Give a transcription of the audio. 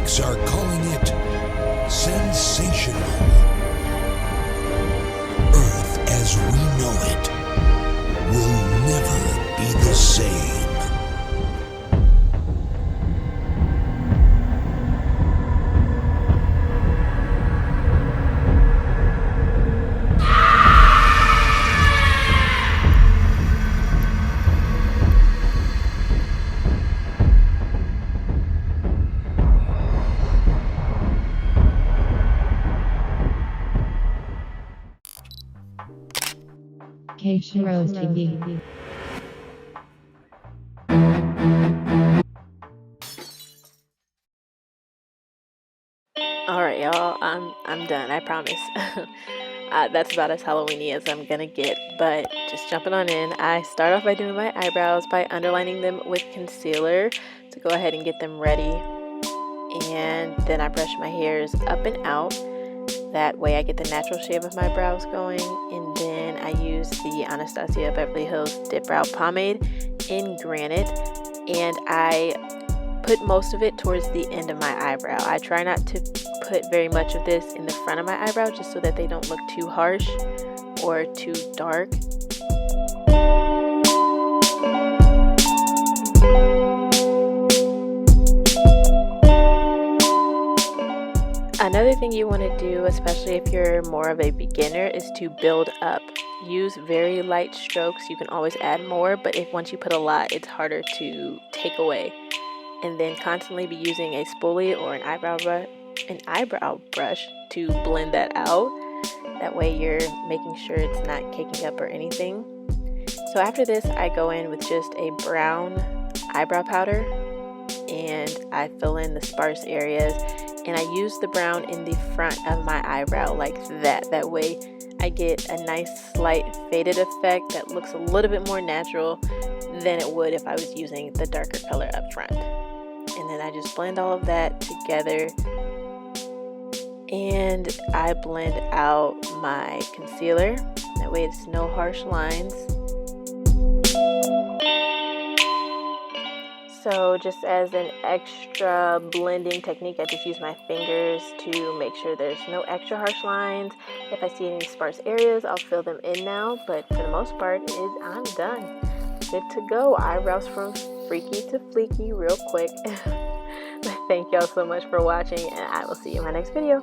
critics are calling it sensational. Earth as we know it will never be the same. Camouflage TV. Alright, y'all, I'm done, I promise. That's about as Halloween-y as I'm gonna get, but just jumping on in, I start off by doing my eyebrows by underlining them with concealer to go ahead and get them ready. And then I brush my hairs up and out. That way I get the natural shape of my brows going. And then I use the Anastasia Beverly Hills DipBrow Pomade in Granite. And I put most of it towards the end of my eyebrow. I try not to put very much of this in the front of my eyebrow just so that they don't look too harsh or too dark. Another thing you want to do, especially if you're more of a beginner, is to build up. Use very light strokes. You can always add more, but if once you put a lot, it's harder to take away. And then constantly be using a spoolie or an eyebrow brush to blend that out. That way you're making sure it's not caking up or anything. So after this, I go in with just a brown eyebrow powder and I fill in the sparse areas. And I use the brown in the front of my eyebrow like that. That way I get a nice slight faded effect that looks a little bit more natural than it would if I was using the darker color up front. And then I just blend all of that together. And I blend out my concealer. That way it's no harsh lines. So just as an extra blending technique, I just use my fingers to make sure there's no extra harsh lines. If I see any sparse areas, I'll fill them in now. But for the most part, I'm done. Good to go. Eyebrows from freaky to fleeky real quick. Thank y'all so much for watching, and I will see you in my next video.